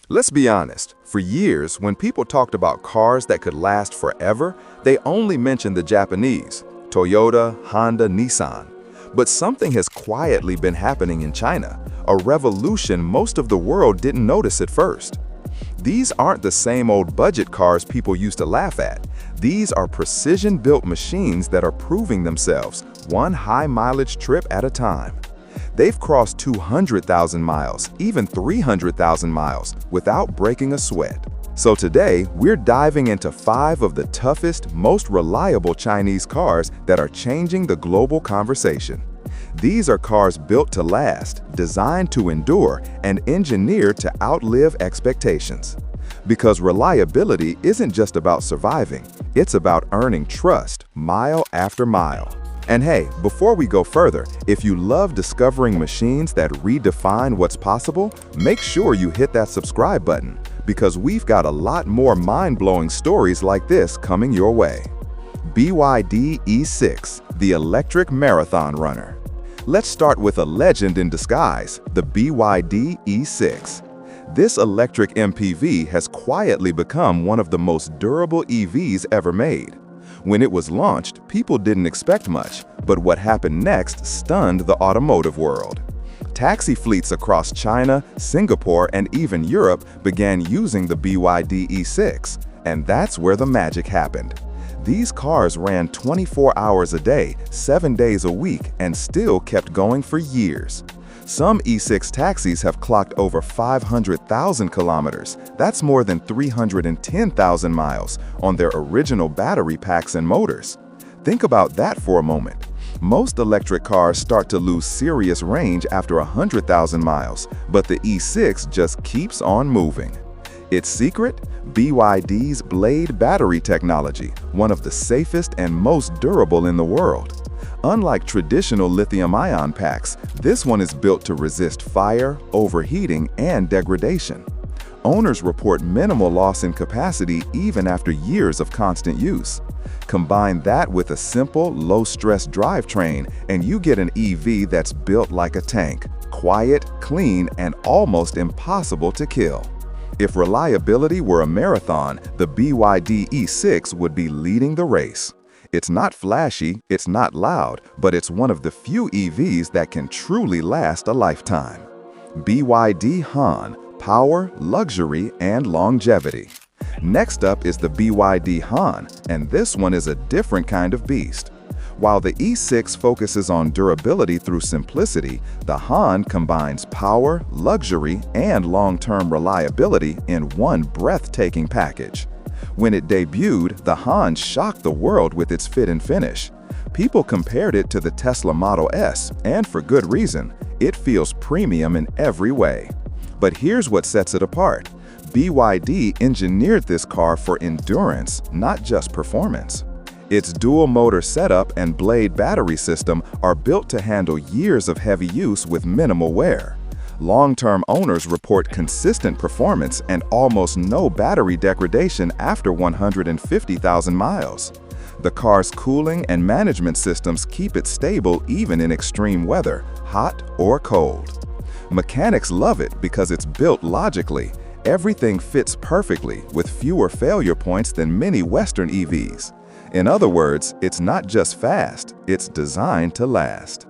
Let's be honest, for years, when people talked about cars that could last forever, they only mentioned the Japanese, Toyota, Honda, Nissan. But something has quietly been happening in China, a revolution most of the world didn't notice at first. These aren't the same old budget cars people used to laugh at. These are precision-built machines that are proving themselves, one high-mileage trip at a time. They've crossed 200,000 miles, even 300,000 miles, without breaking a sweat. So today, we're diving into 5 of the toughest, most reliable Chinese cars that are changing the global conversation. These are cars built to last, designed to endure, and engineered to outlive expectations. Because reliability isn't just about surviving, it's about earning trust mile after mile. And hey, before we go further, if you love discovering machines that redefine what's possible, make sure you hit that subscribe button, because we've got a lot more mind-blowing stories like this coming your way. BYD E6, the electric marathon runner. Let's start with a legend in disguise, the BYD E6. This electric MPV has quietly become one of the most durable EVs ever made. When it was launched, people didn't expect much, but what happened next stunned the automotive world. Taxi fleets across China, Singapore, and even Europe began using the BYD E6, and that's where the magic happened. These cars ran 24 hours a day, 7 days a week, and still kept going for years. Some E6 taxis have clocked over 500,000 kilometers, that's more than 310,000 miles, on their original battery packs and motors. Think about that for a moment. Most electric cars start to lose serious range after 100,000 miles, but the E6 just keeps on moving. Its secret? BYD's Blade battery technology, one of the safest and most durable in the world. Unlike traditional lithium-ion packs, this one is built to resist fire, overheating, and degradation. Owners report minimal loss in capacity even after years of constant use. Combine that with a simple, low-stress drivetrain, and you get an EV that's built like a tank, quiet, clean, and almost impossible to kill. If reliability were a marathon, the BYD E6 would be leading the race. It's not flashy, it's not loud, but it's one of the few EVs that can truly last a lifetime. BYD Han, power, luxury, and longevity. Next up is the BYD Han, and this one is a different kind of beast. While the E6 focuses on durability through simplicity, the Han combines power, luxury, and long-term reliability in one breathtaking package. When it debuted, the Han shocked the world with its fit and finish. People compared it to the Tesla Model S, and for good reason. It feels premium in every way. But here's what sets it apart. BYD engineered this car for endurance, not just performance. Its dual-motor setup and Blade battery system are built to handle years of heavy use with minimal wear. Long-term owners report consistent performance and almost no battery degradation after 150,000 miles. The car's cooling and management systems keep it stable even in extreme weather, hot or cold. Mechanics love it because it's built logically. Everything fits perfectly with fewer failure points than many Western EVs. In other words, it's not just fast, it's designed to last.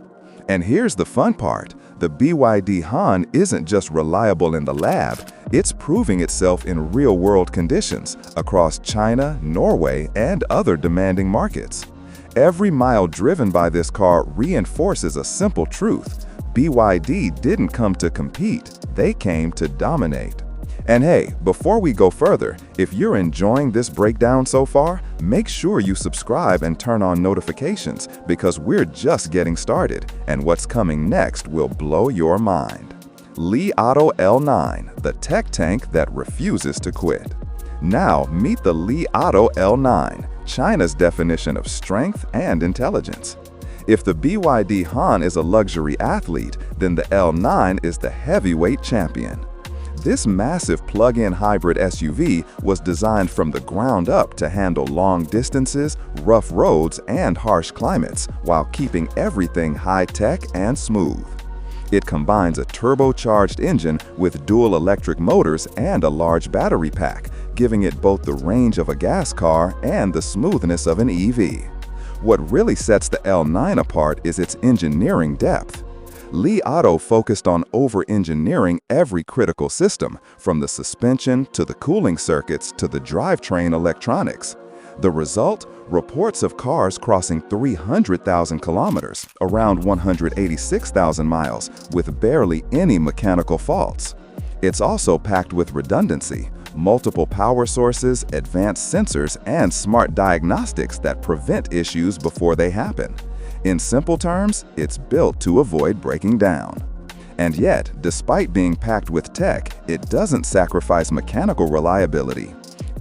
And here's the fun part. The BYD Han isn't just reliable in the lab, it's proving itself in real-world conditions across China, Norway, and other demanding markets. Every mile driven by this car reinforces a simple truth. BYD didn't come to compete, they came to dominate. And hey, before we go further, if you're enjoying this breakdown so far, make sure you subscribe and turn on notifications because we're just getting started, and what's coming next will blow your mind. Li Auto L9, the tech tank that refuses to quit. Now meet the Li Auto L9, China's definition of strength and intelligence. If the BYD Han is a luxury athlete, then the L9 is the heavyweight champion. This massive plug-in hybrid SUV was designed from the ground up to handle long distances, rough roads, and harsh climates while keeping everything high-tech and smooth. It combines a turbocharged engine with dual electric motors and a large battery pack, giving it both the range of a gas car and the smoothness of an EV. What really sets the L9 apart is its engineering depth. Li Auto focused on over-engineering every critical system, from the suspension to the cooling circuits to the drivetrain electronics. The result? Reports of cars crossing 300,000 kilometers, around 186,000 miles, with barely any mechanical faults. It's also packed with redundancy, multiple power sources, advanced sensors, and smart diagnostics that prevent issues before they happen. In simple terms, it's built to avoid breaking down. And yet, despite being packed with tech, it doesn't sacrifice mechanical reliability.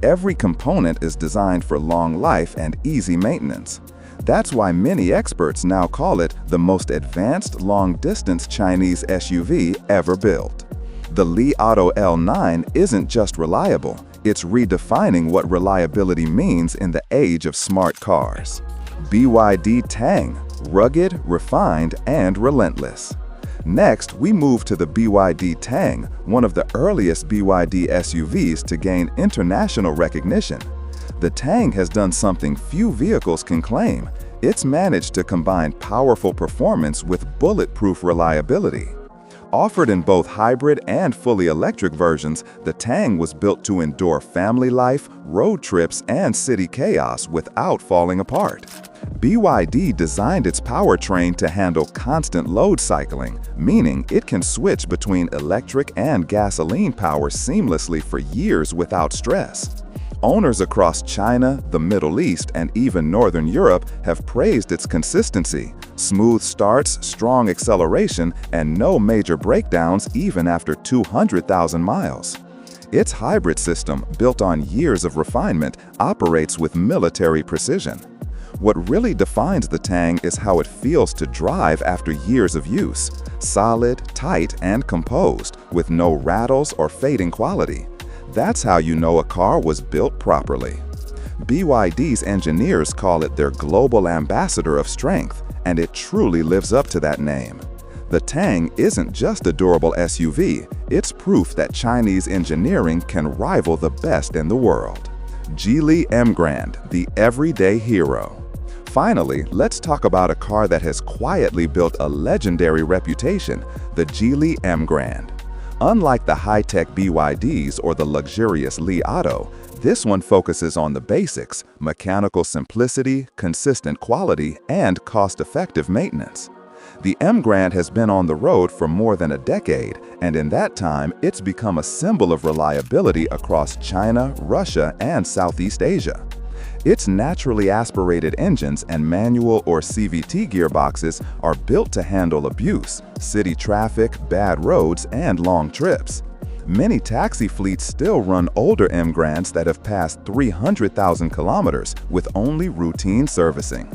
Every component is designed for long life and easy maintenance. That's why many experts now call it the most advanced long-distance Chinese SUV ever built. The Li Auto L9 isn't just reliable, it's redefining what reliability means in the age of smart cars. BYD Tang, rugged, refined, and relentless. Next, we move to the BYD Tang, one of the earliest BYD SUVs to gain international recognition. The Tang has done something few vehicles can claim. It's managed to combine powerful performance with bulletproof reliability. Offered in both hybrid and fully electric versions, the Tang was built to endure family life, road trips, and city chaos without falling apart. BYD designed its powertrain to handle constant load cycling, meaning it can switch between electric and gasoline power seamlessly for years without stress. Owners across China, the Middle East, and even Northern Europe have praised its consistency: smooth starts, strong acceleration, and no major breakdowns even after 200,000 miles. Its hybrid system, built on years of refinement, operates with military precision. What really defines the Tang is how it feels to drive after years of use: solid, tight, and composed, with no rattles or fading quality. That's how you know a car was built properly. BYD's engineers call it their global ambassador of strength, and it truly lives up to that name. The Tang isn't just a durable SUV, it's proof that Chinese engineering can rival the best in the world. Geely Emgrand, the everyday hero. Finally, let's talk about a car that has quietly built a legendary reputation, the Geely Emgrand. Unlike the high-tech BYDs or the luxurious Li Auto, this one focuses on the basics: mechanical simplicity, consistent quality, and cost-effective maintenance. The Emgrand has been on the road for more than a decade, and in that time, it's become a symbol of reliability across China, Russia, and Southeast Asia. Its naturally aspirated engines and manual or CVT gearboxes are built to handle abuse, city traffic, bad roads, and long trips. Many taxi fleets still run older Emgrands that have passed 300,000 kilometers with only routine servicing.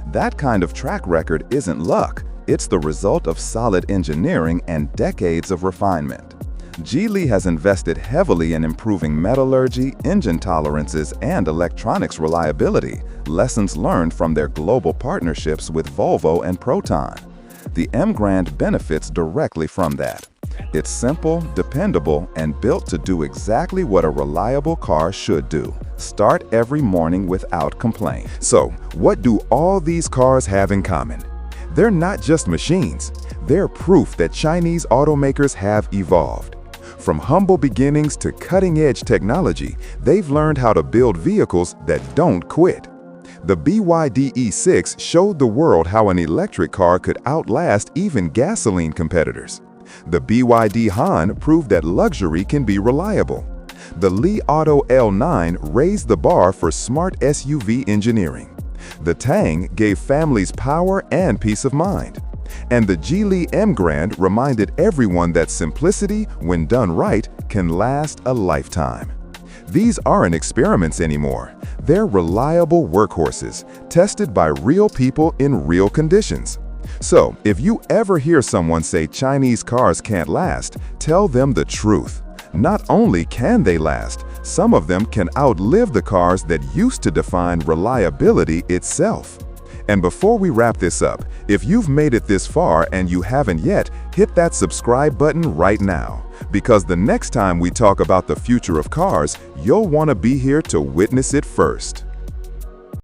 That kind of track record isn't luck, it's the result of solid engineering and decades of refinement. Geely has invested heavily in improving metallurgy, engine tolerances, and electronics reliability, lessons learned from their global partnerships with Volvo and Proton. The Emgrand benefits directly from that. It's simple, dependable, and built to do exactly what a reliable car should do: start every morning without complaint. So, what do all these cars have in common? They're not just machines. They're proof that Chinese automakers have evolved. From humble beginnings to cutting-edge technology, they've learned how to build vehicles that don't quit. The BYD E6 showed the world how an electric car could outlast even gasoline competitors. The BYD Han proved that luxury can be reliable. The Li Auto L9 raised the bar for smart SUV engineering. The Tang gave families power and peace of mind. And the Geely Emgrand reminded everyone that simplicity, when done right, can last a lifetime. These aren't experiments anymore. They're reliable workhorses, tested by real people in real conditions. So, if you ever hear someone say Chinese cars can't last, tell them the truth. Not only can they last, some of them can outlive the cars that used to define reliability itself. And before we wrap this up, if you've made it this far and you haven't yet, hit that subscribe button right now. Because the next time we talk about the future of cars, you'll want to be here to witness it first.